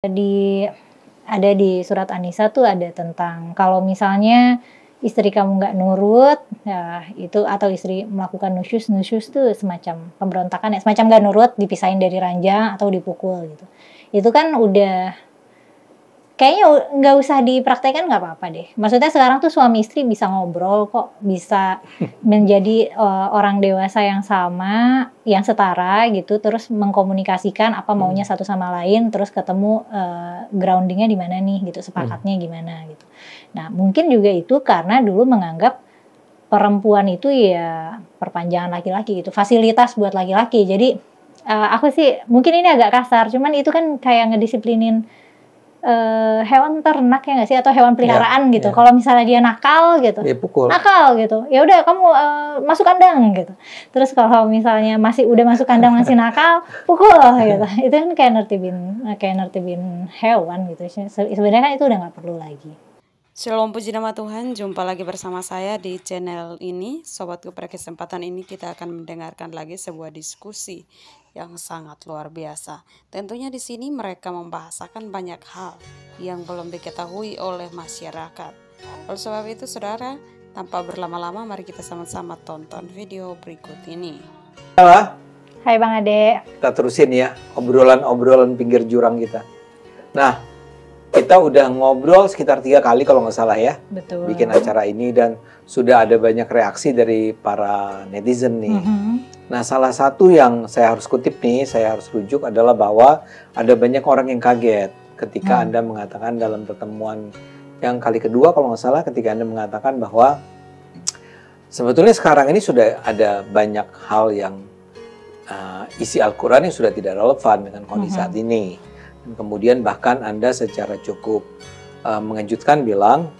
Di ada di surat An-Nisa tuh ada tentang kalau misalnya istri kamu nggak nurut, ya itu atau istri melakukan nusyuz. Nusyuz tuh semacam pemberontakan ya, semacam nggak nurut, dipisahin dari ranjang atau dipukul gitu. Itu kan udah kayaknya nggak usah dipraktekkan, nggak apa-apa deh. Maksudnya sekarang tuh suami istri bisa ngobrol kok, bisa menjadi orang dewasa yang sama, yang setara gitu, terus mengkomunikasikan apa maunya satu sama lain, terus ketemu groundingnya di mana nih gitu, sepakatnya gimana gitu. Nah mungkin juga itu karena dulu menganggap perempuan itu ya perpanjangan laki-laki gitu, fasilitas buat laki-laki. Jadi aku sih mungkin ini agak kasar, cuman itu kan kayak ngedisiplinin hewan ternak ya nggak sih, atau hewan peliharaan gitu. Kalau misalnya dia nakal gitu, ya pukul. nakal gitu, ya udah kamu masuk kandang gitu. Terus kalau misalnya udah masuk kandang masih nakal, pukul gitu. Itu kan kayak nertibin hewan gitu. Sebenarnya kan itu udah nggak perlu lagi. Shalom puji nama Tuhan, jumpa lagi bersama saya di channel ini. Sobatku, pada kesempatan ini kita akan mendengarkan lagi sebuah diskusi yang sangat luar biasa. Tentunya di sini mereka membahasakan banyak hal yang belum diketahui oleh masyarakat. Oleh sebab itu saudara, tanpa berlama-lama mari kita sama-sama tonton video berikut ini. Halo. Hai Bang Ade. Kita terusin ya obrolan-obrolan pinggir jurang kita. Nah, kita udah ngobrol sekitar 3 kali kalau nggak salah ya. Betul. Bikin acara ini dan sudah ada banyak reaksi dari para netizen nih. Nah, salah satu yang saya harus kutip nih, saya harus rujuk adalah bahwa ada banyak orang yang kaget ketika Anda mengatakan dalam pertemuan yang kali kedua kalau nggak salah, ketika Anda mengatakan bahwa sebetulnya sekarang ini sudah ada banyak hal yang isi Al-Quran yang sudah tidak relevan dengan kondisi saat ini. Dan kemudian bahkan Anda secara cukup mengejutkan bilang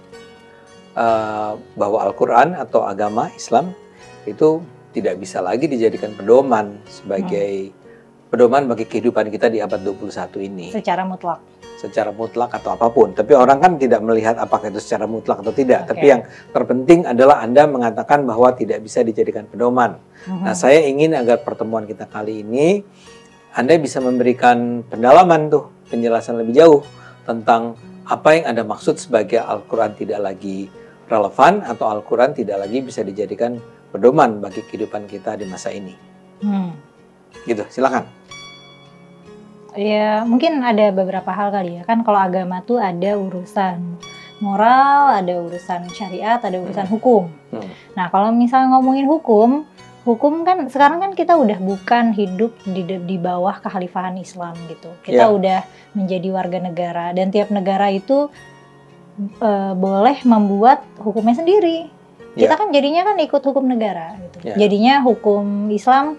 bahwa Al-Quran atau agama Islam itu tidak bisa lagi dijadikan pedoman sebagai pedoman bagi kehidupan kita di abad 21 ini. Secara mutlak. Secara mutlak atau apapun. Tapi orang kan tidak melihat apakah itu secara mutlak atau tidak. Tapi yang terpenting adalah Anda mengatakan bahwa tidak bisa dijadikan pedoman. Nah, saya ingin agar pertemuan kita kali ini Anda bisa memberikan pendalaman tuh, penjelasan lebih jauh tentang apa yang Anda maksud sebagai Al-Quran tidak lagi relevan atau Al-Quran tidak lagi bisa dijadikan pedoman bagi kehidupan kita di masa ini. Gitu, silakan. Ya, mungkin ada beberapa hal kali ya. Kan kalau agama tuh ada urusan moral, ada urusan syariat, ada urusan hukum. Nah, kalau misalnya ngomongin hukum kan sekarang kan kita udah bukan hidup di bawah kekhalifahan Islam gitu. Kita udah menjadi warga negara dan tiap negara itu boleh membuat hukumnya sendiri. Kita kan jadinya kan ikut hukum negara gitu. Jadinya hukum Islam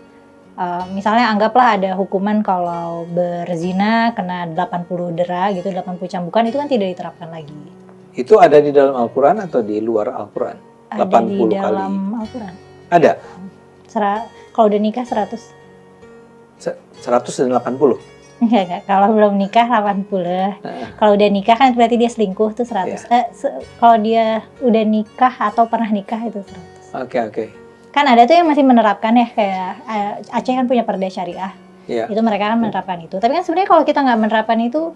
misalnya anggaplah ada hukuman kalau berzina kena 80 dera gitu, 80 cambukan, itu kan tidak diterapkan lagi. Itu ada di dalam Al-Quran atau di luar Al-Quran? Ada di dalam Al-Quran. Ada? Kalau udah nikah 100. 180? Enggak. Kalau belum nikah 80. Kalau udah nikah kan berarti dia selingkuh tuh 100. Kalau dia udah nikah atau pernah nikah itu 100. Oke. Kan ada tuh yang masih menerapkan ya, kayak Aceh kan punya Perda Syariah. Itu mereka kan menerapkan itu. Tapi kan sebenarnya kalau kita nggak menerapkan itu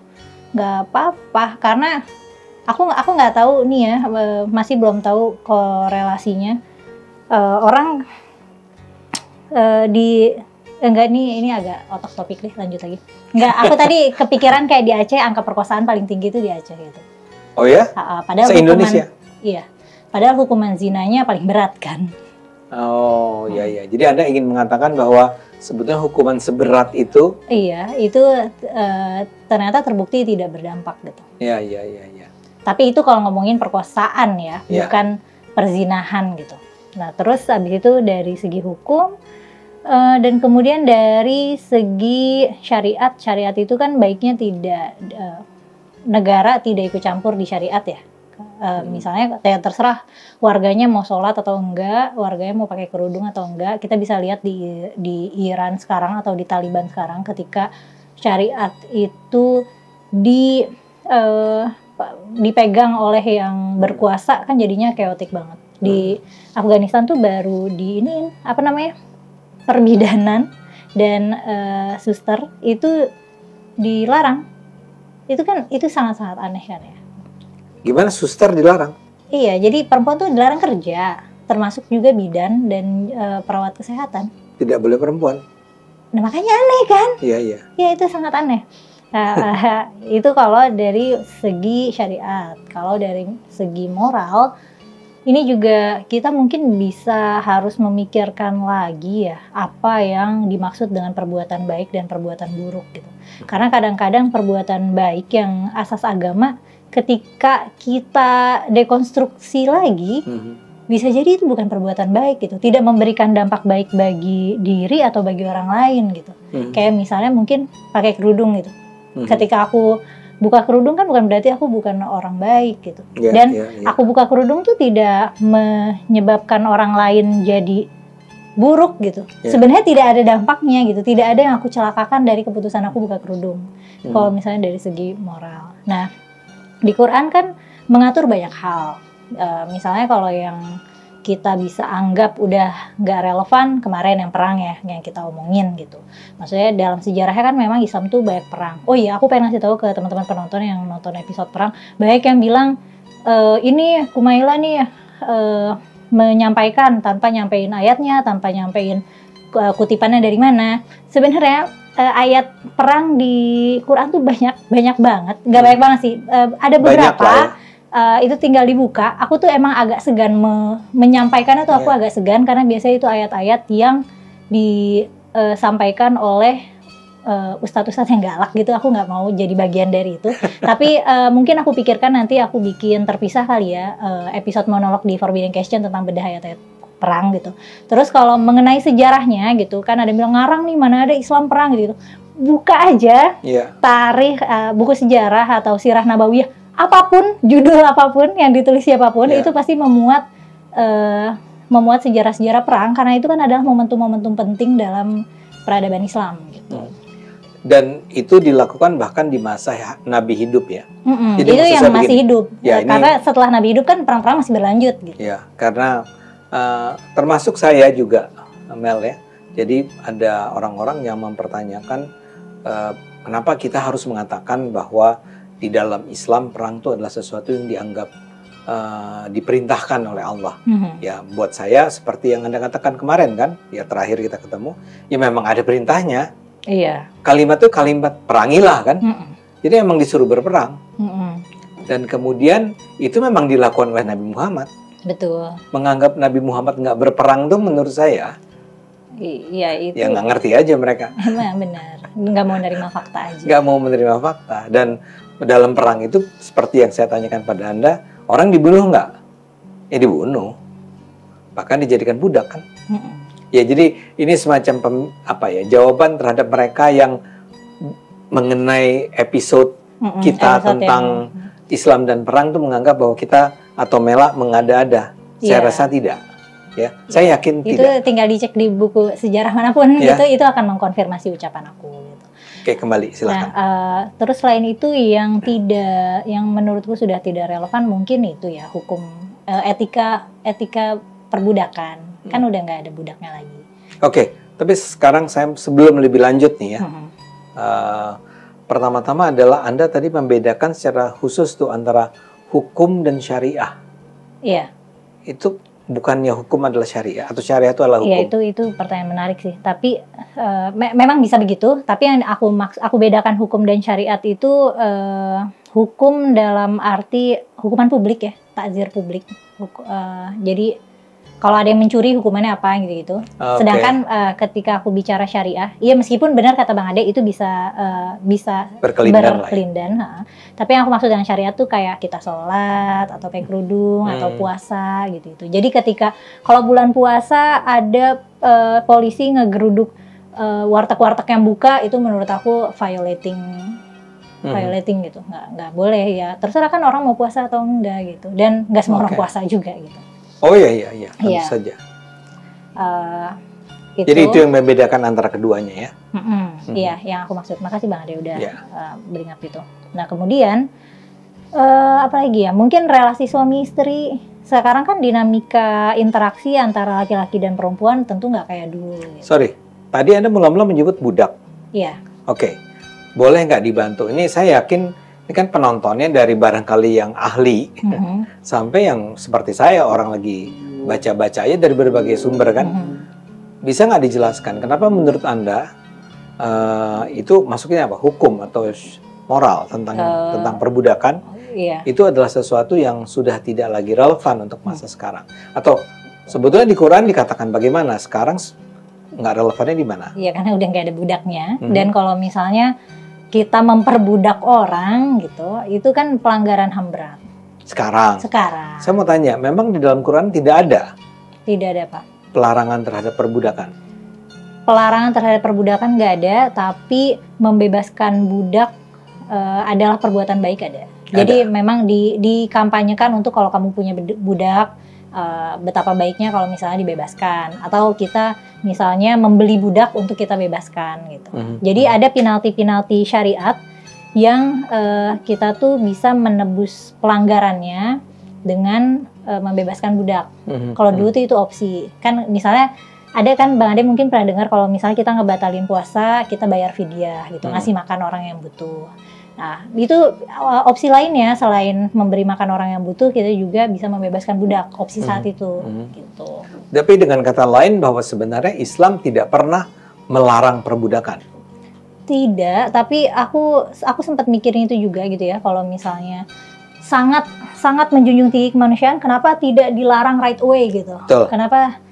nggak apa-apa, karena aku nggak tahu nih ya, masih belum tahu korelasinya orang enggak, ini agak out of topic deh, lanjut lagi. Enggak, aku tadi kepikiran kayak di Aceh angka perkosaan paling tinggi itu di Aceh gitu. Oh ya? Padahal se-Indonesia? Iya. Padahal hukuman zinanya paling berat kan. Oh iya. Jadi Anda ingin mengatakan bahwa sebetulnya hukuman seberat itu? Iya, itu ternyata terbukti tidak berdampak gitu. Iya. Tapi itu kalau ngomongin perkosaan ya, bukan perzinahan gitu. Nah, terus habis itu dari segi hukum dan kemudian dari segi syariat itu kan baiknya tidak negara tidak ikut campur di syariat ya. Misalnya terserah warganya mau sholat atau enggak, warganya mau pakai kerudung atau enggak. Kita bisa lihat di Iran sekarang atau di Taliban sekarang, ketika syariat itu dipegang oleh yang berkuasa kan jadinya chaotic banget. Di Afghanistan tuh baru perbidanan dan suster itu dilarang. Itu sangat-sangat aneh kan ya. Gimana suster dilarang? Iya, jadi perempuan tuh dilarang kerja, termasuk juga bidan dan perawat kesehatan. Tidak boleh perempuan. Nah, makanya aneh kan? Iya, iya. Ya, itu sangat aneh. Itu kalau dari segi syariat. Kalau dari segi moral, ini juga kita mungkin bisa harus memikirkan lagi ya, apa yang dimaksud dengan perbuatan baik dan perbuatan buruk gitu. Karena kadang-kadang perbuatan baik yang asas agama, ketika kita dekonstruksi lagi, bisa jadi itu bukan perbuatan baik gitu, tidak memberikan dampak baik bagi diri atau bagi orang lain gitu. Kayak misalnya mungkin pakai kerudung gitu. Ketika aku buka kerudung kan bukan berarti aku bukan orang baik gitu. Dan aku buka kerudung tuh tidak menyebabkan orang lain jadi buruk gitu. Sebenarnya tidak ada dampaknya gitu. Tidak ada yang aku celakakan dari keputusan aku buka kerudung. Kalau misalnya dari segi moral. Nah, di Quran kan mengatur banyak hal. Misalnya kalau yang kita bisa anggap udah nggak relevan, kemarin yang perang ya, yang kita omongin gitu. Maksudnya dalam sejarahnya kan memang Islam tuh banyak perang. Oh iya, aku pengen ngasih tahu ke teman-teman penonton yang nonton episode perang, banyak yang bilang ini Kumaila nih menyampaikan tanpa nyampein ayatnya, tanpa nyampein kutipannya dari mana. Sebenarnya ayat perang di Quran tuh banyak banget, nggak banyak banget sih. Ada beberapa. Itu tinggal dibuka. Aku tuh emang agak segan menyampaikannya tuh, aku agak segan karena biasanya itu ayat-ayat yang disampaikan oleh ustadz-ustadz yang galak gitu. Aku nggak mau jadi bagian dari itu. Tapi mungkin aku pikirkan nanti aku bikin terpisah kali ya, episode monolog di Forbidden Question tentang bedah ayat-ayat perang gitu. Terus kalau mengenai sejarahnya gitu, kan ada yang bilang ngarang nih, mana ada Islam perang gitu. Buka aja tarikh, buku sejarah atau sirah nabawiyah, apapun, judul apapun yang ditulis siapapun, itu pasti memuat sejarah-sejarah perang, karena itu kan adalah momentum-momentum penting dalam peradaban Islam gitu. Dan itu dilakukan bahkan di masa Nabi hidup ya. Jadi itu yang masih hidup. Karena setelah Nabi hidup kan perang-perang masih berlanjut gitu. Ya, karena termasuk saya juga, Mel ya. Jadi ada orang-orang yang mempertanyakan kenapa kita harus mengatakan bahwa di dalam Islam perang itu adalah sesuatu yang dianggap diperintahkan oleh Allah. Ya, buat saya seperti yang Anda katakan kemarin kan, ya terakhir kita ketemu, ya memang ada perintahnya. Iya. Kalimat itu kalimat perangilah kan. Jadi memang disuruh berperang. Dan kemudian itu memang dilakukan oleh Nabi Muhammad. Betul. Menganggap Nabi Muhammad nggak berperang tuh menurut saya, iya itu. Ya nggak ngerti aja mereka. Benar. Nggak mau menerima fakta aja. Nggak mau menerima fakta. Dan dalam perang itu seperti yang saya tanyakan pada Anda, orang dibunuh nggak? Ya dibunuh. Bahkan dijadikan budak kan? Ya jadi ini semacam jawaban terhadap mereka yang mengenai episode kita tentang Islam dan perang itu menganggap bahwa kita atau Mela mengada-ada. Saya rasa tidak. Ya, saya yakin itu tidak. Itu tinggal dicek di buku sejarah manapun gitu, itu akan mengkonfirmasi ucapan aku gitu. Oke, kembali silakan. Nah, terus selain itu yang menurutku sudah tidak relevan mungkin itu ya hukum etika perbudakan. Kan udah nggak ada budaknya lagi. Oke, tapi sekarang saya sebelum lebih lanjut nih ya. Pertama-tama adalah Anda tadi membedakan secara khusus tuh antara hukum dan syariah. Iya. Itu bukannya hukum adalah syariah atau syariah itu adalah hukum? Iya, itu pertanyaan menarik sih. Tapi memang bisa begitu. Tapi yang aku bedakan hukum dan syariat itu hukum dalam arti hukuman publik ya, takzir publik. Jadi kalau ada yang mencuri hukumannya apa gitu. Sedangkan ketika aku bicara syariah, iya meskipun benar kata Bang Ade itu bisa berkelindan. Tapi yang aku maksud dengan syariat tuh kayak kita sholat atau pakai kerudung atau puasa gitu. Jadi ketika kalau bulan puasa ada polisi ngegeruduk warteg-warteg yang buka, itu menurut aku violating gitu, nggak boleh ya. Terserah kan orang mau puasa atau enggak gitu. Dan nggak semua orang puasa juga gitu. Oh iya, tentu saja. Jadi itu yang membedakan antara keduanya ya? Iya, yang aku maksud. Makasih Bang Ade udah beringat itu. Nah kemudian, apa lagi ya? Mungkin relasi suami istri. Sekarang kan dinamika interaksi antara laki-laki dan perempuan tentu nggak kayak dulu. Gitu. Sorry, tadi Anda mula-mula menyebut budak. Iya. Oke, boleh nggak dibantu? Ini saya yakin Ini kan penontonnya dari barangkali yang ahli sampai yang seperti saya, orang lagi baca-baca aja dari berbagai sumber kan. Bisa nggak dijelaskan kenapa menurut Anda itu masuknya apa? Hukum atau moral tentang perbudakan itu adalah sesuatu yang sudah tidak lagi relevan untuk masa sekarang? Atau sebetulnya di Quran dikatakan bagaimana? Sekarang nggak relevannya di mana? Iya, karena udah nggak ada budaknya. Dan kalau misalnya kita memperbudak orang gitu, itu kan pelanggaran HAM berat. Sekarang. Saya mau tanya, memang di dalam Quran tidak ada? Tidak ada, Pak. Pelarangan terhadap perbudakan? Pelarangan terhadap perbudakan nggak ada, tapi membebaskan budak adalah perbuatan baik ada. Jadi memang dikampanyekan untuk kalau kamu punya budak, betapa baiknya kalau misalnya dibebaskan, atau kita misalnya membeli budak untuk kita bebaskan gitu. Jadi ada penalti-penalti syariat yang kita tuh bisa menebus pelanggarannya dengan membebaskan budak. Kalau dulu tuh itu opsi. Kan misalnya ada kan Bang Ade mungkin pernah dengar kalau misalnya kita ngebatalin puasa, kita bayar fidyah gitu, ngasih makan orang yang butuh. Nah, itu opsi lainnya selain memberi makan orang yang butuh, kita juga bisa membebaskan budak, opsi saat itu gitu. Tapi dengan kata lain bahwa sebenarnya Islam tidak pernah melarang perbudakan. Tidak, tapi aku sempat mikirin itu juga gitu ya, kalau misalnya sangat menjunjung tinggi kemanusiaan, kenapa tidak dilarang right away gitu? Betul. Kenapa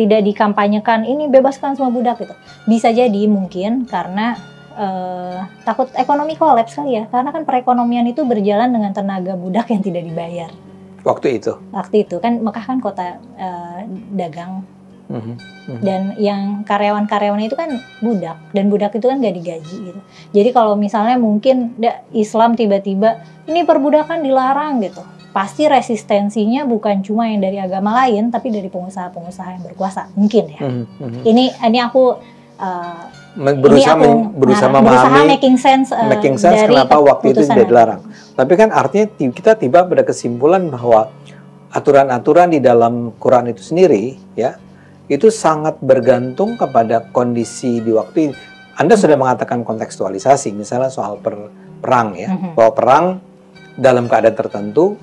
tidak dikampanyekan ini bebaskan semua budak gitu? Bisa jadi mungkin karena takut ekonomi kolaps kali ya, karena kan perekonomian itu berjalan dengan tenaga budak yang tidak dibayar. Waktu itu kan Mekah kan kota dagang, dan yang karyawan-karyawan itu kan budak, dan budak itu kan gak digaji gitu. Jadi kalau misalnya mungkin Islam tiba-tiba ini perbudakan dilarang gitu, pasti resistensinya bukan cuma yang dari agama lain, tapi dari pengusaha-pengusaha yang berkuasa mungkin ya. Ini aku berusaha memahami making sense dari kenapa waktu itu tidak dilarang. Tapi kan artinya kita tiba pada kesimpulan bahwa aturan-aturan di dalam Quran itu sendiri ya, itu sangat bergantung kepada kondisi di waktu. Anda sudah mengatakan kontekstualisasi, misalnya soal perang ya, bahwa perang dalam keadaan tertentu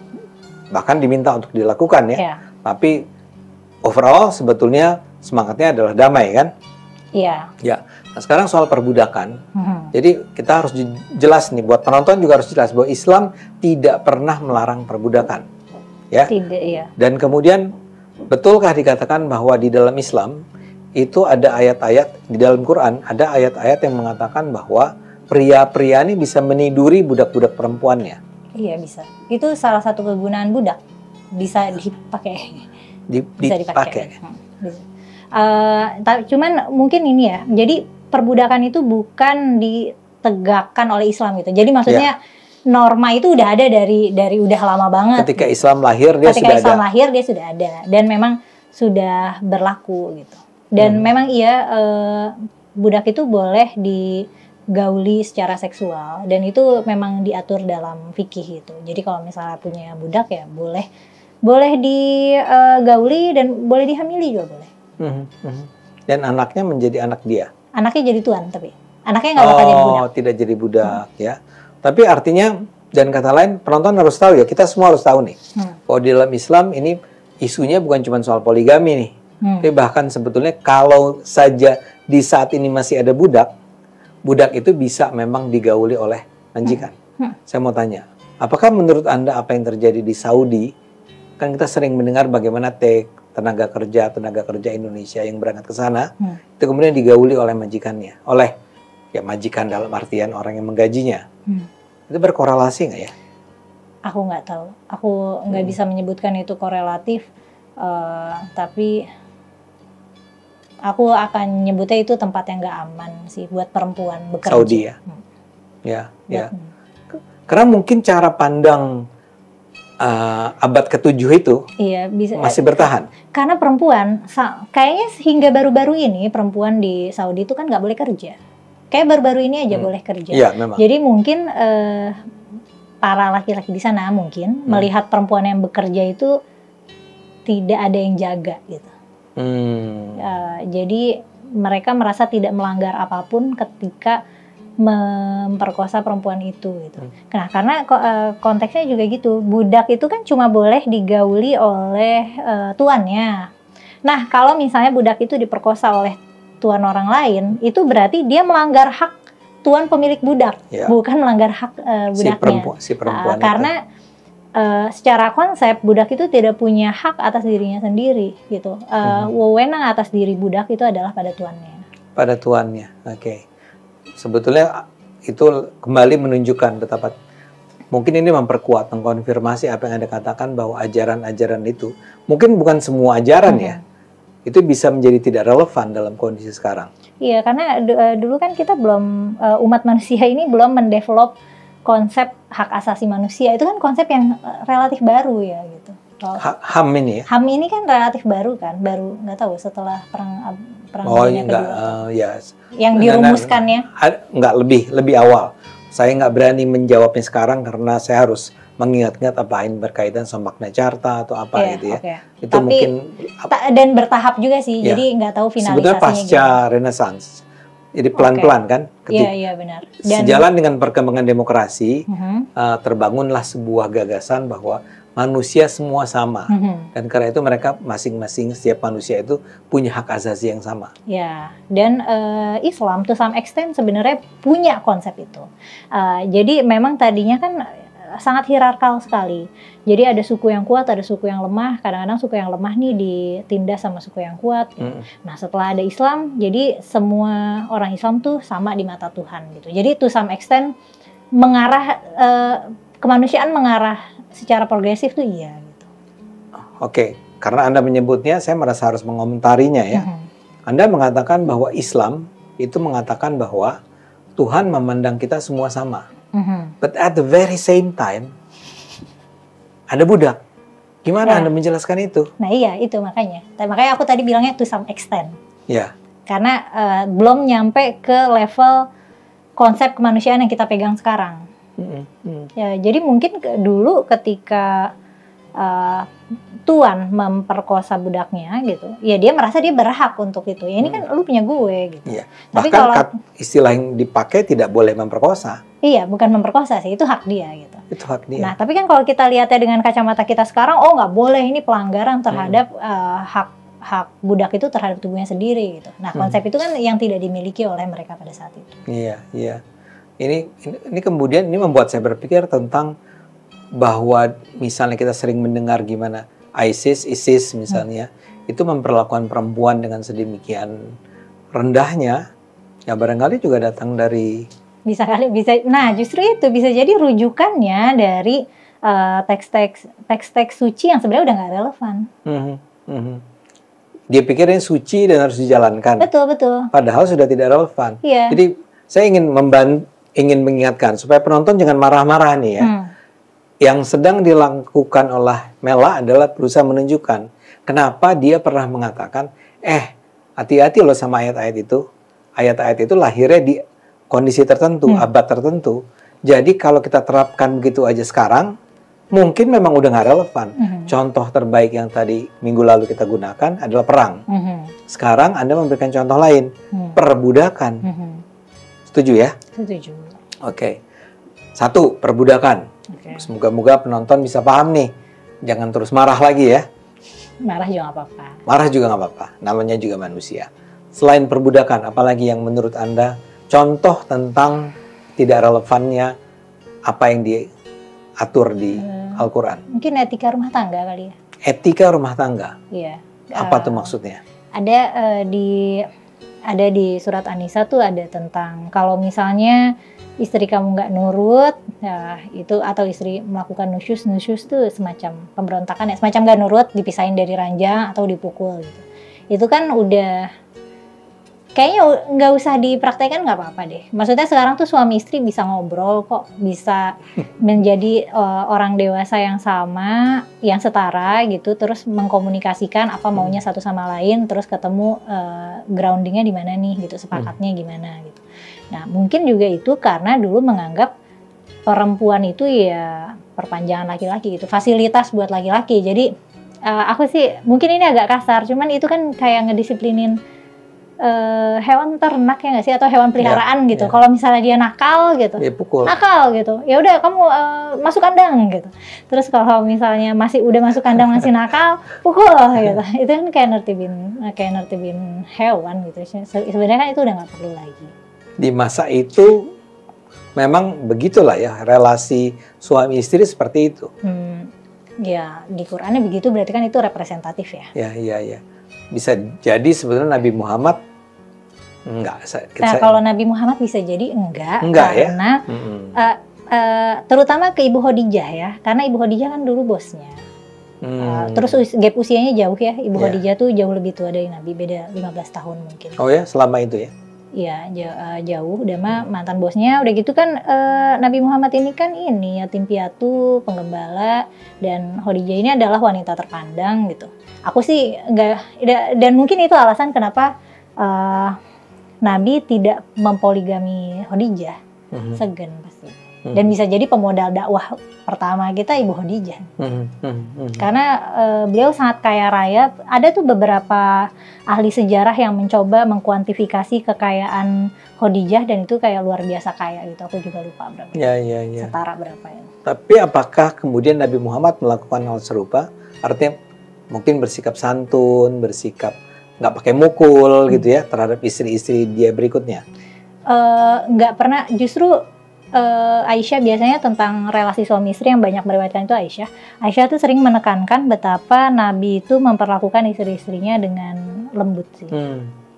bahkan diminta untuk dilakukan ya. Tapi overall sebetulnya semangatnya adalah damai kan? Iya. Ya. Nah, sekarang soal perbudakan. Jadi kita harus jelas nih, buat penonton juga harus jelas bahwa Islam tidak pernah melarang perbudakan. Ya. Tidak, iya. Dan kemudian betulkah dikatakan bahwa di dalam Islam itu ada ayat-ayat, di dalam Quran ada ayat-ayat yang mengatakan bahwa pria-pria ini bisa meniduri budak-budak perempuannya? Iya, bisa. Itu salah satu kegunaan budak. Bisa dipakai. Bisa dipakai. Bisa. Cuman mungkin ini ya, jadi perbudakan itu bukan ditegakkan oleh Islam gitu. Jadi maksudnya norma itu udah ada dari udah lama banget. Ketika Islam lahir dia sudah ada dan memang sudah berlaku gitu. Dan memang budak itu boleh digauli secara seksual, dan itu memang diatur dalam fikih itu. Jadi kalau misalnya punya budak ya boleh digauli dan boleh dihamili juga boleh. Dan anaknya menjadi anak dia. Anaknya jadi tuan, tapi anaknya nggak bakal jadi budak. Oh, tidak jadi budak ya. Tapi artinya, dan kata lain, penonton harus tahu ya, kita semua harus tahu nih, bahwa di dalam Islam ini isunya bukan cuma soal poligami nih, tapi bahkan sebetulnya kalau saja di saat ini masih ada budak itu bisa memang digauli oleh majikan. Saya mau tanya, apakah menurut Anda apa yang terjadi di Saudi? Kan kita sering mendengar bagaimana tenaga kerja Indonesia yang berangkat ke sana itu kemudian digauli oleh majikannya, oleh majikan dalam artian orang yang menggajinya. Itu berkorelasi nggak ya? Aku nggak tahu, aku nggak bisa menyebutkan itu korelatif, tapi aku akan nyebutnya itu tempat yang nggak aman sih buat perempuan bekerja. Saudi ya, ya. Karena mungkin cara pandang abad ke-7 itu masih bertahan. Karena perempuan, kayaknya hingga baru-baru ini perempuan di Saudi itu kan nggak boleh kerja. Kayak baru-baru ini aja boleh kerja. Iya, memang. Jadi mungkin para laki-laki di sana mungkin melihat perempuan yang bekerja itu tidak ada yang jaga gitu. Jadi mereka merasa tidak melanggar apapun ketika memperkosa perempuan itu gitu. Nah, karena konteksnya juga gitu, budak itu kan cuma boleh digauli oleh tuannya. Nah, kalau misalnya budak itu diperkosa oleh tuan orang lain, itu berarti dia melanggar hak tuan pemilik budak, bukan melanggar hak budaknya. Si perempuan karena secara konsep budak itu tidak punya hak atas dirinya sendiri gitu. Wewenang atas diri budak itu adalah pada tuannya. Pada tuannya, oke. Sebetulnya itu kembali menunjukkan betapa mungkin ini memperkuat, mengkonfirmasi apa yang Anda katakan bahwa ajaran-ajaran itu mungkin bukan semua ajaran ya, itu bisa menjadi tidak relevan dalam kondisi sekarang. Iya, karena dulu kan kita belum, umat manusia ini belum mendevelop konsep hak asasi manusia. Itu kan konsep yang relatif baru ya gitu. HAM ini ya? HAM ini kan relatif baru kan, baru nggak tahu setelah perang dunia kedua. Ya. Yang dirumuskannya? Enggak, lebih awal. Saya nggak berani menjawabnya sekarang karena saya harus mengingat-ingat apa yang berkaitan sama Magna Carta atau apa gitu ya. Itu tapi, mungkin dan bertahap juga sih. Jadi nggak tahu finalisasinya. Sebetulnya pasca Renaissance. Jadi pelan-pelan kan. Iya benar. Sejalan dengan perkembangan demokrasi, terbangunlah sebuah gagasan bahwa manusia semua sama, dan karena itu mereka masing-masing setiap manusia itu punya hak asasi yang sama. Ya, dan Islam to some extent sebenarnya punya konsep itu. Jadi memang tadinya kan sangat hierarkal sekali. Jadi ada suku yang kuat, ada suku yang lemah. Kadang-kadang suku yang lemah nih ditindas sama suku yang kuat. Nah, setelah ada Islam, jadi semua orang Islam tuh sama di mata Tuhan gitu. Jadi to some extent mengarah kemanusiaan mengarah secara progresif tuh iya gitu. Oke, karena Anda menyebutnya, saya merasa harus mengomentarinya ya. Anda mengatakan bahwa Islam itu mengatakan bahwa Tuhan memandang kita semua sama. But at the very same time, ada budak. Gimana Anda menjelaskan itu? Nah iya, itu makanya. Makanya aku tadi bilangnya to some extent. Ya. Karena belum nyampe ke level konsep kemanusiaan yang kita pegang sekarang. Ya, jadi mungkin dulu ketika tuan memperkosa budaknya gitu, ya dia merasa dia berhak untuk itu. Ya ini kan lu punya gue gitu. Iya. Tapi bahkan kalau istilah yang dipakai tidak boleh memperkosa. Iya, bukan memperkosa sih, itu hak dia gitu. Itu hak dia. Nah, tapi kan kalau kita lihatnya dengan kacamata kita sekarang, oh nggak boleh, ini pelanggaran terhadap hak budak itu terhadap tubuhnya sendiri gitu. Nah, konsep itu kan yang tidak dimiliki oleh mereka pada saat itu. Iya, iya. Ini kemudian ini membuat saya berpikir tentang bahwa misalnya kita sering mendengar gimana ISIS misalnya itu memperlakukan perempuan dengan sedemikian rendahnya, ya barangkali juga datang dari bisa. Nah, justru itu bisa jadi rujukannya dari teks-teks suci yang sebenarnya udah nggak relevan. Dia pikirnya suci dan harus dijalankan. Betul. Padahal sudah tidak relevan. Iya. Jadi saya ingin mengingatkan supaya penonton jangan marah-marah nih ya. Yang sedang dilakukan oleh Mela adalah berusaha menunjukkan kenapa dia pernah mengatakan, hati-hati loh sama ayat-ayat itu. Ayat-ayat itu lahirnya di kondisi tertentu, abad tertentu. Jadi kalau kita terapkan begitu aja sekarang, mungkin memang udah nggak relevan. Contoh terbaik yang tadi minggu lalu kita gunakan adalah perang. Sekarang Anda memberikan contoh lain, perbudakan. Setuju ya? Setuju. Oke. 1, perbudakan. Semoga-moga penonton bisa paham nih. Jangan terus marah lagi ya. Marah juga nggak apa-apa. Marah juga nggak apa-apa. Namanya juga manusia. Selain perbudakan, apalagi yang menurut Anda contoh tentang tidak relevannya apa yang diatur di Al-Quran? Mungkin etika rumah tangga kali ya. Etika rumah tangga? Iya. Apa tuh maksudnya? Ada di surat An-Nisa tuh ada tentang kalau misalnya istri kamu nggak nurut, ya itu atau istri melakukan nusyus tuh semacam pemberontakan ya, semacam nggak nurut, dipisahin dari ranjang atau dipukul gitu. Itu kan udah kayaknya nggak usah dipraktekkan, nggak apa-apa deh. Maksudnya sekarang tuh suami istri bisa ngobrol kok, bisa menjadi orang dewasa yang sama, yang setara gitu, terus mengkomunikasikan apa maunya satu sama lain, terus ketemu groundingnya di mana nih gitu, sepakatnya gimana gitu. Nah mungkin juga itu karena dulu menganggap perempuan itu ya perpanjangan laki-laki gitu, fasilitas buat laki-laki. Jadi aku sih mungkin ini agak kasar, cuman itu kan kayak ngedisiplinin hewan ternak ya nggak sih, atau hewan peliharaan gitu. Ya. Kalau misalnya dia nakal gitu, Ya pukul. nakal gitu, ya udah kamu masuk kandang gitu. Terus kalau misalnya masih udah masuk kandang masih nakal, pukul gitu. Itu kan kayak nertibin hewan gitu. Sebenarnya kan itu udah nggak perlu lagi. Di masa itu memang begitulah ya, relasi suami istri seperti itu. Ya di Qurannya begitu, berarti kan itu representatif ya. Ya. Bisa jadi sebenarnya Nabi Muhammad enggak. Kalau Nabi Muhammad bisa jadi enggak karena ya? Terutama ke Ibu Khadijah ya, karena Ibu Khadijah kan dulu bosnya. Terus gap usianya jauh ya, Ibu Khadijah tuh jauh lebih tua dari Nabi, beda 15 tahun mungkin. Oh ya, selama itu ya? Iya, jauh, udah mah mantan bosnya. Udah gitu kan Nabi Muhammad ini kan yatim piatu, penggembala, dan Khadijah ini adalah wanita terpandang gitu. Aku sih enggak, dan mungkin itu alasan kenapa Nabi tidak mempoligami Khadijah. Segan pasti. Dan bisa jadi pemodal dakwah pertama kita Ibu Khadijah. Karena beliau sangat kaya raya. Ada tuh beberapa ahli sejarah yang mencoba mengkuantifikasi kekayaan Khadijah, dan itu kayak luar biasa kaya gitu. Aku juga lupa berapa. Ya. Setara berapa ya. Tapi apakah kemudian Nabi Muhammad melakukan hal serupa? Artinya mungkin bersikap santun, bersikap nggak pakai mukul gitu ya terhadap istri-istri dia berikutnya? Nggak pernah, justru Aisyah biasanya tentang relasi suami istri yang banyak meriwayatkan itu Aisyah. Aisyah tuh sering menekankan betapa Nabi itu memperlakukan istri-istrinya dengan lembut sih.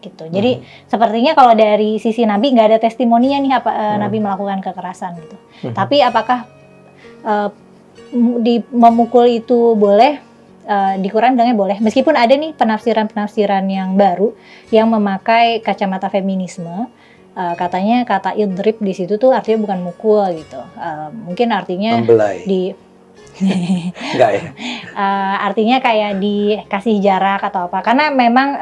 Gitu. Jadi sepertinya kalau dari sisi Nabi nggak ada testimoninya nih Nabi melakukan kekerasan gitu. Tapi apakah memukul itu boleh? Di Quran bilangnya boleh, meskipun ada nih penafsiran-penafsiran yang baru yang memakai kacamata feminisme. Katanya kata idrib di situ tuh artinya bukan mukul gitu. Mungkin artinya membelai. Enggak ya? Artinya kayak dikasih jarak atau apa. Karena memang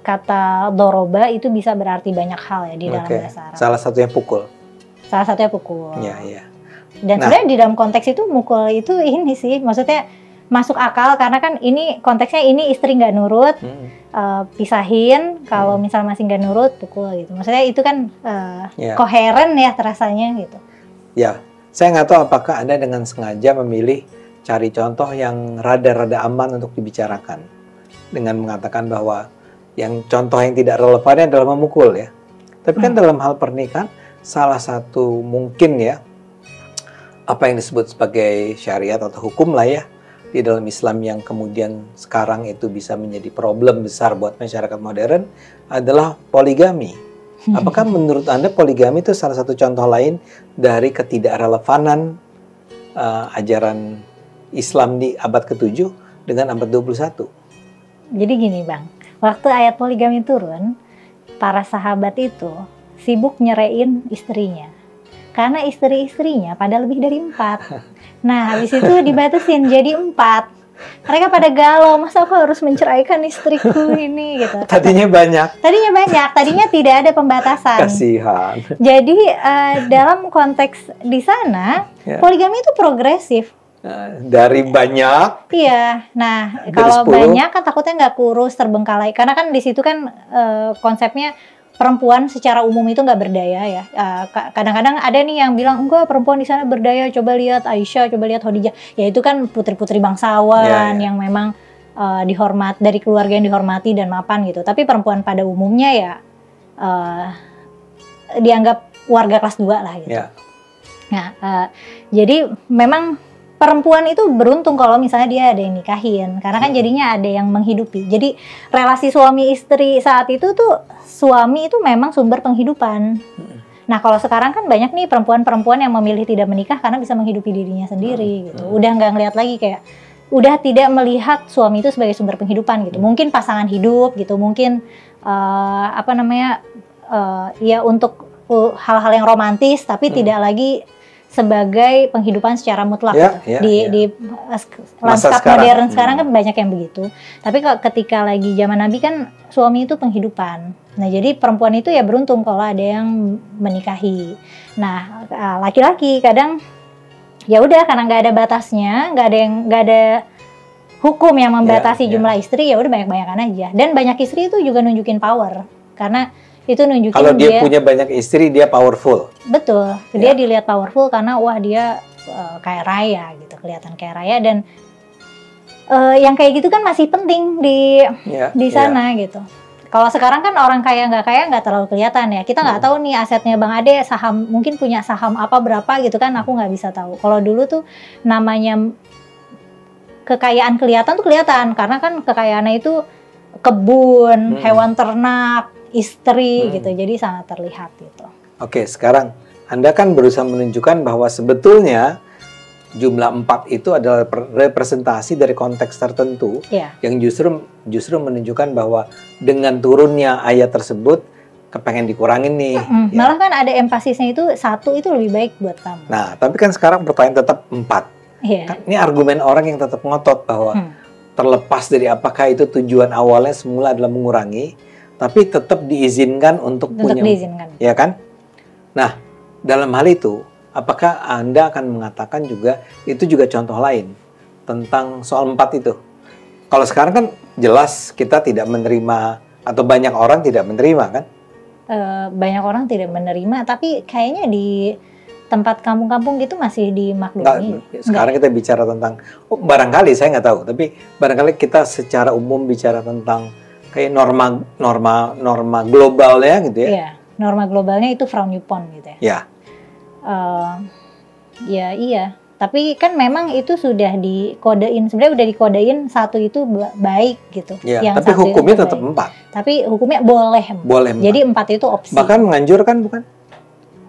kata doroba itu bisa berarti banyak hal ya di dalam bahasa Arab. Salah satunya pukul. Salah satunya pukul. Iya. Dan sebenarnya di dalam konteks itu mukul itu ini sih, maksudnya masuk akal karena kan ini konteksnya ini istri nggak nurut, pisahin. Kalau misal masih nggak nurut, pukul gitu. Maksudnya itu kan koheren ya terasanya gitu. Ya, saya nggak tahu apakah Anda dengan sengaja memilih cari contoh yang rada-rada aman untuk dibicarakan dengan mengatakan bahwa yang contoh yang tidak relevan adalah memukul ya. Tapi kan dalam hal pernikahan salah satu mungkin ya apa yang disebut sebagai syariat atau hukum lah ya di dalam Islam yang kemudian sekarang itu bisa menjadi problem besar buat masyarakat modern adalah poligami. Apakah menurut Anda poligami itu salah satu contoh lain dari ketidakrelevanan ajaran Islam di abad ke-7 dengan abad 21? Jadi gini Bang, waktu ayat poligami turun, para sahabat itu sibuk nyerein istrinya. Karena istri-istrinya pada lebih dari 4. Nah, habis itu dibatasin jadi 4. Mereka pada galau, masa aku harus menceraikan istriku ini gitu. Tadinya banyak. Tadinya tidak ada pembatasan. Kasihan. Jadi dalam konteks di sana, poligami itu progresif. Dari banyak. Iya. Nah, kalau banyak kan takutnya nggak kurus, terbengkalai. Karena kan di situ kan konsepnya perempuan secara umum itu nggak berdaya ya. Kadang-kadang ada nih yang bilang enggak, perempuan di sana berdaya. Coba lihat Aisyah, coba lihat Khadijah. Ya itu kan putri-putri bangsawan yang memang dihormat dari keluarga yang dihormati dan mapan gitu. Tapi perempuan pada umumnya ya dianggap warga kelas 2 lah gitu. Nah, jadi memang perempuan itu beruntung kalau misalnya dia ada yang nikahin, karena kan jadinya ada yang menghidupi. Jadi relasi suami istri saat itu tuh suami itu memang sumber penghidupan. Nah kalau sekarang kan banyak nih perempuan-perempuan yang memilih tidak menikah karena bisa menghidupi dirinya sendiri gitu. Udah nggak ngeliat lagi kayak, udah tidak melihat suami itu sebagai sumber penghidupan gitu. Mungkin pasangan hidup gitu, mungkin ya untuk hal-hal yang romantis, tapi tidak lagi sebagai penghidupan secara mutlak di lanskap modern sekarang kan banyak yang begitu. Tapi ketika lagi zaman Nabi kan suami itu penghidupan. Nah jadi perempuan itu ya beruntung kalau ada yang menikahi. Nah laki-laki kadang ya udah karena nggak ada batasnya, nggak ada hukum yang membatasi Ya, ya. jumlah istri, ya udah banyak-banyakan aja. Dan banyak istri itu juga nunjukin power, karena itu nunjukin Kalau dia punya banyak istri, dia powerful. betul, dia dilihat powerful karena wah dia kaya raya gitu, kelihatan kaya raya. Dan yang kayak gitu kan masih penting di sana gitu. Kalau sekarang kan orang kaya nggak terlalu kelihatan ya. Kita nggak tahu nih asetnya Bang Ade, saham mungkin punya saham apa berapa gitu kan, aku nggak bisa tahu. Kalau dulu tuh namanya kekayaan kelihatan tuh kelihatan, karena kan kekayaannya itu kebun, hewan ternak, istri gitu. Jadi sangat terlihat gitu. Oke, sekarang Anda kan berusaha menunjukkan bahwa sebetulnya jumlah 4 itu adalah representasi dari konteks tertentu yang justru menunjukkan bahwa dengan turunnya ayat tersebut kepengen dikurangin nih. Malah kan ada empasisnya itu 1 itu lebih baik buat kamu. Nah, tapi kan sekarang pertanyaan tetap 4. Kan ini argumen orang yang tetap ngotot bahwa terlepas dari apakah itu tujuan awalnya semula adalah mengurangi, tapi tetap diizinkan untuk punya, ya kan? Nah, dalam hal itu, apakah Anda akan mengatakan juga itu juga contoh lain tentang soal 4 itu? Kalau sekarang kan jelas kita tidak menerima atau banyak orang tidak menerima kan? Banyak orang tidak menerima, tapi kayaknya di tempat kampung-kampung gitu masih dimaklumi. Sekarang kita bicara tentang, barangkali saya nggak tahu, tapi barangkali kita secara umum bicara tentang kayak norma globalnya gitu ya. Iya, norma globalnya itu Frau Newpont gitu ya. Ya. Iya. Tapi kan memang itu sudah dikodein, sebenarnya udah dikodein 1 itu baik gitu. Ya, tapi hukumnya tetap 4. Tapi hukumnya boleh 4. Jadi 4 itu opsi. Bahkan menganjurkan bukan?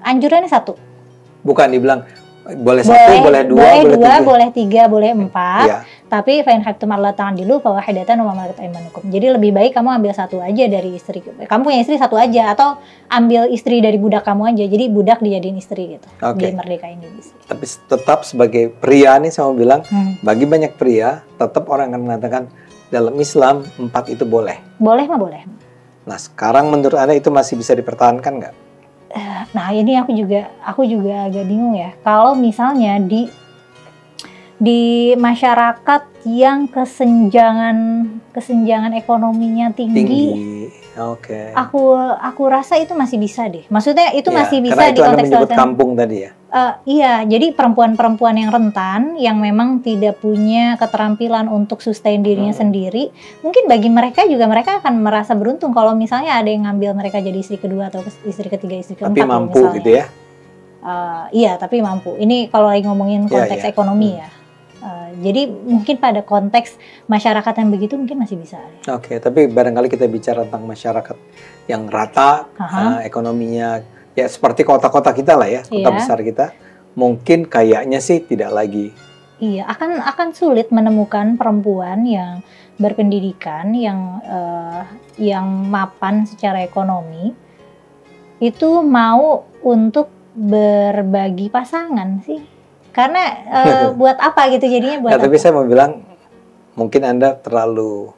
Anjurannya 1. Bukan, dibilang boleh 1, boleh 2, boleh 3, boleh 4. Tapi fa in khiftum alla ta'dilu fa wahidatan wa ma malakat aymanukum. Jadi lebih baik kamu ambil 1 aja dari istri. Kamu punya istri 1 aja, atau ambil istri dari budak kamu aja. Jadi budak dijadiin istri gitu. Dimerdekain jadi istri. Tapi tetap sebagai pria nih saya mau bilang, bagi banyak pria tetap orang akan mengatakan dalam Islam 4 itu boleh. Boleh mah boleh. Nah, sekarang menurut Anda itu masih bisa dipertahankan nggak? Nah, ini aku juga agak bingung ya. Kalau misalnya di masyarakat yang kesenjangan ekonominya tinggi. Aku rasa itu masih bisa deh. Maksudnya itu masih bisa di konteks menyebut kampung tadi ya. Iya, jadi perempuan-perempuan yang rentan, yang memang tidak punya keterampilan untuk sustain dirinya sendiri, mungkin bagi mereka akan merasa beruntung kalau misalnya ada yang ngambil mereka jadi istri kedua atau istri ketiga, istri keempat. Tapi mampu misalnya. Gitu ya? Iya, tapi mampu. Ini kalau lagi ngomongin konteks ekonomi ya. Jadi mungkin pada konteks masyarakat yang begitu mungkin masih bisa. Oke, tapi barangkali kita bicara tentang masyarakat yang rata ekonominya, ya seperti kota-kota kita lah ya, kota besar kita, mungkin kayaknya sih tidak lagi. Iya, akan sulit menemukan perempuan yang berpendidikan, yang mapan secara ekonomi, itu mau untuk berbagi pasangan sih. Karena buat apa gitu jadinya buat tapi saya mau bilang mungkin Anda terlalu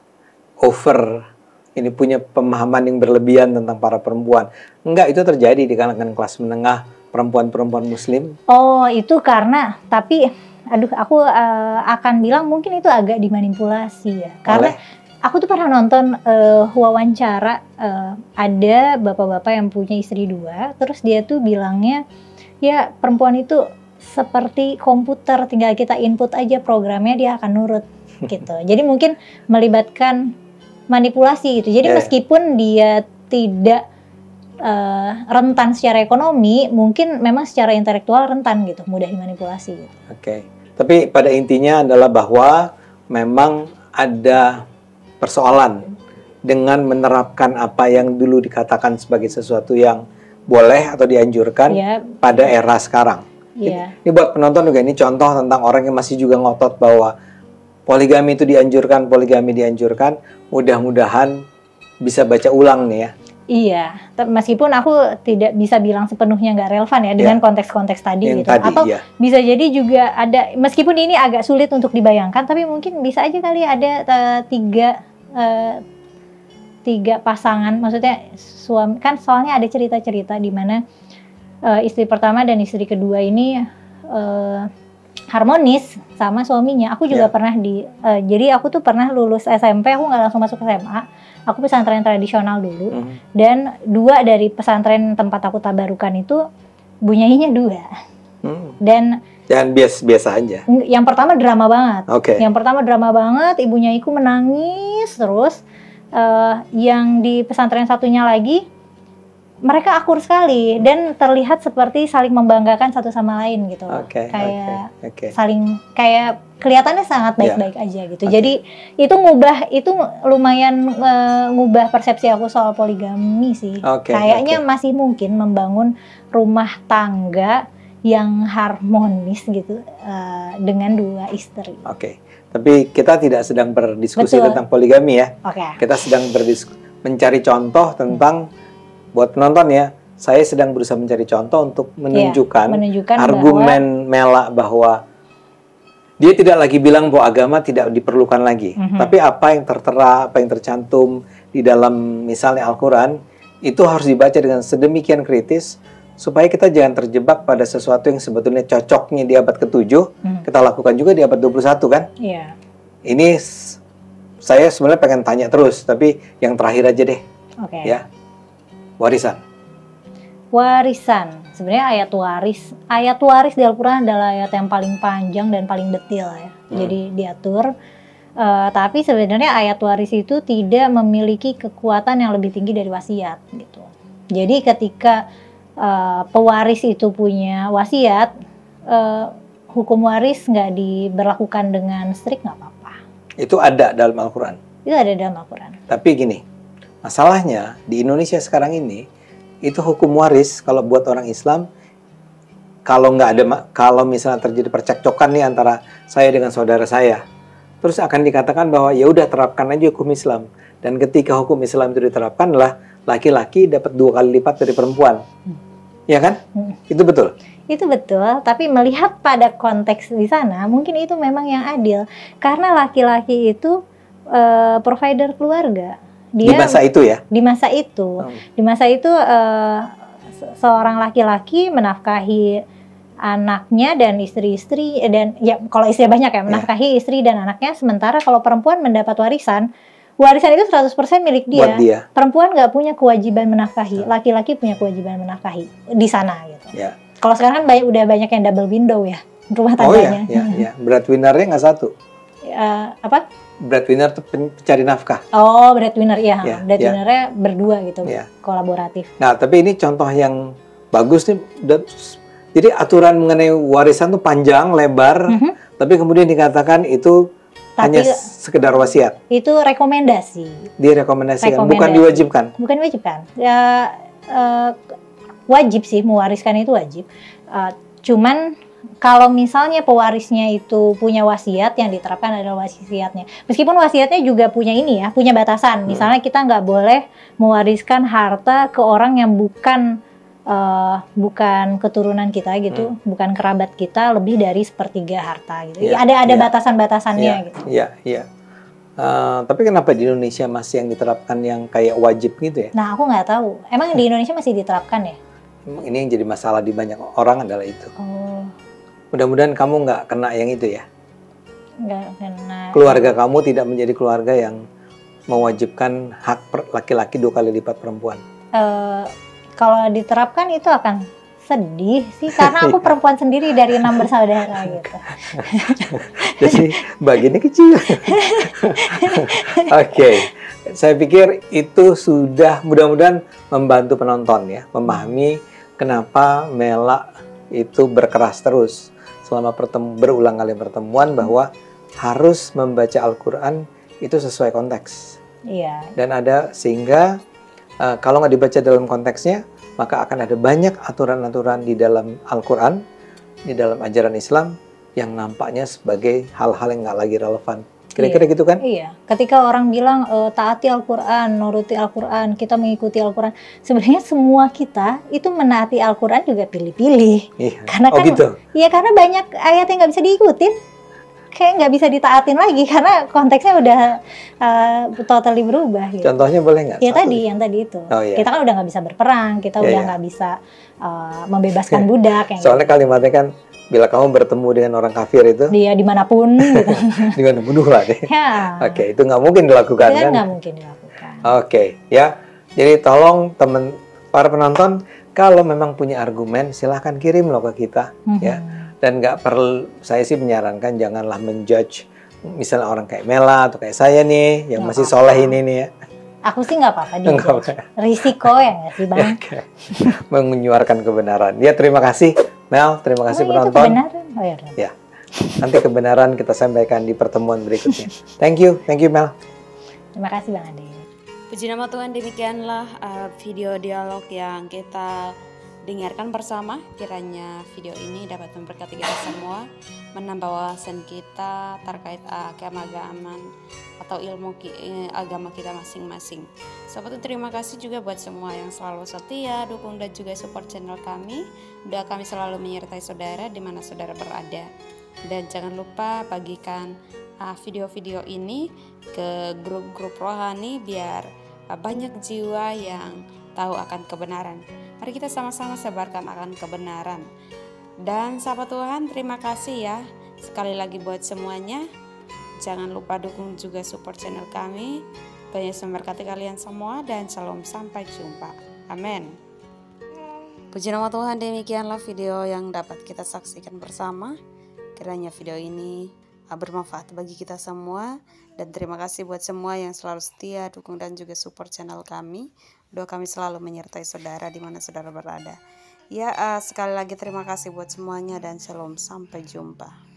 over ini, punya pemahaman yang berlebihan tentang para perempuan. Enggak, itu terjadi di kalangan kelas menengah perempuan-perempuan muslim. Oh, itu karena, tapi aku akan bilang mungkin itu agak dimanipulasi ya. Karena aku tuh pernah nonton wawancara, ada bapak-bapak yang punya istri 2, terus dia tuh bilangnya ya perempuan itu seperti komputer, tinggal kita input aja programnya, dia akan nurut gitu. Jadi mungkin melibatkan manipulasi gitu. Jadi meskipun dia tidak rentan secara ekonomi, mungkin memang secara intelektual rentan gitu, mudah dimanipulasi gitu. Oke. Tapi pada intinya adalah bahwa memang ada persoalan dengan menerapkan apa yang dulu dikatakan sebagai sesuatu yang boleh atau dianjurkan pada era sekarang. Ini buat penonton juga, ini contoh tentang orang yang masih juga ngotot bahwa poligami itu dianjurkan, mudah-mudahan bisa baca ulang nih ya. Iya, meskipun aku tidak bisa bilang sepenuhnya nggak relevan ya dengan konteks-konteks tadi gitu. Atau bisa jadi juga ada, meskipun ini agak sulit untuk dibayangkan, tapi mungkin bisa aja kali ada tiga pasangan, maksudnya suami, kan soalnya ada cerita-cerita di mana istri pertama dan istri kedua ini harmonis sama suaminya. Aku juga pernah jadi aku tuh pernah lulus SMP, aku nggak langsung masuk SMA. Aku pesantren tradisional dulu. Dan 2 dari pesantren tempat aku tabarukan itu bunyainya 2. Dan biasa aja. Yang pertama drama banget. Yang pertama drama banget, ibu nyaiku menangis terus. Yang di pesantren satunya lagi, mereka akur sekali dan terlihat seperti saling membanggakan satu sama lain gitu. Kayak saling, kayak kelihatannya sangat baik-baik aja gitu. Jadi itu lumayan ngubah persepsi aku soal poligami sih. Kayaknya masih mungkin membangun rumah tangga yang harmonis gitu dengan 2 istri. Tapi kita tidak sedang berdiskusi tentang poligami ya. Kita sedang mencari contoh tentang buat penonton ya, saya sedang berusaha mencari contoh untuk menunjukkan argumen Mela bahwa dia tidak lagi bilang bahwa agama tidak diperlukan lagi. Tapi apa yang tertera, apa yang tercantum di dalam misalnya Al-Quran, itu harus dibaca dengan sedemikian kritis, supaya kita jangan terjebak pada sesuatu yang sebetulnya cocoknya di abad ke-7, kita lakukan juga di abad 21 kan? Ini saya sebenarnya pengen tanya terus, tapi yang terakhir aja deh. Ya. Warisan. Sebenarnya ayat waris di Al-Quran adalah ayat yang paling panjang dan paling detail ya. Jadi diatur. Tapi sebenarnya ayat waris itu tidak memiliki kekuatan yang lebih tinggi dari wasiat gitu. Jadi ketika pewaris itu punya wasiat, hukum waris nggak diberlakukan dengan strict, nggak apa-apa. Itu ada dalam Al-Quran? Itu ada dalam Al-Quran. Tapi gini, masalahnya di Indonesia sekarang ini itu hukum waris kalau buat orang Islam, kalau misalnya terjadi percekcokan nih antara saya dengan saudara saya, terus akan dikatakan bahwa ya udah terapkan aja hukum Islam. Dan ketika hukum Islam itu diterapkan adalah laki-laki dapat 2 kali lipat dari perempuan, ya kan? Itu betul. Itu betul, tapi melihat pada konteks di sana mungkin itu memang yang adil karena laki-laki itu provider keluarga. Dia, di masa itu ya? Di masa itu seorang laki-laki menafkahi anaknya dan istri-istri, dan ya kalau istri banyak ya, menafkahi istri dan anaknya, sementara kalau perempuan mendapat warisan itu 100% milik dia. Buat dia. Perempuan nggak punya kewajiban menafkahi, laki-laki punya kewajiban menafkahi di sana gitu. Kalau sekarang kan udah banyak yang double window ya rumah tangganya. Breadwinner-nya nggak satu. Apa? Breadwinner itu pencari nafkah. Breadwinner ya. Breadwinner-nya berdua gitu, kolaboratif. Nah, tapi ini contoh yang bagus nih. Jadi aturan mengenai warisan tuh panjang, lebar, tapi kemudian dikatakan itu hanya sekedar wasiat. Itu rekomendasi. Direkomendasikan, bukan diwajibkan. Bukan diwajibkan. Ya, wajib sih, mewariskan itu wajib. Cuman kalau misalnya pewarisnya itu punya wasiat, yang diterapkan adalah wasiatnya. Meskipun wasiatnya juga punya punya batasan. Misalnya kita nggak boleh mewariskan harta ke orang yang bukan keturunan kita gitu, bukan kerabat kita lebih dari 1/3 harta gitu. Ada batasan-batasannya gitu. Iya. Tapi kenapa di Indonesia masih yang diterapkan yang kayak wajib gitu ya? Nah, aku nggak tahu. Emang di Indonesia masih diterapkan ya? Ini yang jadi masalah di banyak orang adalah itu. Mudah-mudahan kamu nggak kena yang itu ya. Nggak kena. Keluarga kamu tidak menjadi keluarga yang mewajibkan hak laki-laki 2 kali lipat perempuan. Kalau diterapkan itu akan sedih sih, karena aku perempuan sendiri dari 6 bersaudara gitu. Jadi bagiannya kecil. Saya pikir itu sudah mudah-mudahan membantu penonton ya, memahami kenapa Mela itu berkeras terus selama berulang kali pertemuan bahwa harus membaca Al-Quran itu sesuai konteks. Dan sehingga kalau nggak dibaca dalam konteksnya, maka akan ada banyak aturan-aturan di dalam Al-Quran, di dalam ajaran Islam yang nampaknya sebagai hal-hal yang nggak lagi relevan. Kira-kira gitu kan? Iya. Ketika orang bilang taati Al-Quran, nuruti Al-Quran, kita mengikuti Al-Quran, sebenarnya semua kita itu menaati Al-Quran juga pilih-pilih. Karena kan, gitu? Iya, karena banyak ayat yang nggak bisa diikutin. kayak nggak bisa ditaatin lagi karena konteksnya udah totally berubah gitu. Contohnya boleh nggak? Ya tadi, yang tadi itu. Oh, iya. Kita kan udah nggak bisa berperang, kita udah nggak bisa membebaskan budak. Yang Soalnya kalimatnya kan, bila kamu bertemu dengan orang kafir itu, dia dimanapun, gitu. dengan bunuhlah deh. Ya. Oke, itu nggak mungkin dilakukan Itu kan? nggak mungkin dilakukan. Oke, ya. Jadi tolong para penonton, kalau memang punya argumen, silahkan kirim loh ke kita, ya. Dan nggak perlu, saya sih menyarankan janganlah menjudge, misalnya orang kayak Mela atau kayak saya nih, yang masih soleh ini nih ya. Aku sih nggak apa-apa dijudge. Risiko ya nggak sih Bang? Menyuarakan kebenaran. Ya, terima kasih Mel, terima kasih penonton. Itu kebenaran. Oh, ya. Nanti kebenaran kita sampaikan di pertemuan berikutnya. Thank you Mel. Terima kasih Bang Ade. Puji nama Tuhan, demikianlah video dialog yang kita dengarkan bersama. Kiranya video ini dapat memberkati kita semua, menambah wawasan kita terkait keagamaan atau ilmu agama kita masing-masing. Sobat, terima kasih juga buat semua yang selalu setia, dukung dan juga support channel kami. Doa kami selalu menyertai saudara di mana saudara berada. Dan jangan lupa bagikan video-video ini ke grup-grup rohani biar banyak jiwa yang tahu akan kebenaran. Mari kita sama-sama sebarkan akan kebenaran. Dan sahabat Tuhan, terima kasih ya sekali lagi buat semuanya. Jangan lupa dukung juga support channel kami. Tuhan Yesus memberkati kalian semua dan shalom, sampai jumpa. Amin. Puji nama Tuhan, demikianlah video yang dapat kita saksikan bersama. Kiranya video ini bermanfaat bagi kita semua, dan terima kasih buat semua yang selalu setia, dukung dan juga support channel kami. Doa kami selalu menyertai saudara di mana saudara berada. Ya, sekali lagi terima kasih buat semuanya dan shalom, sampai jumpa.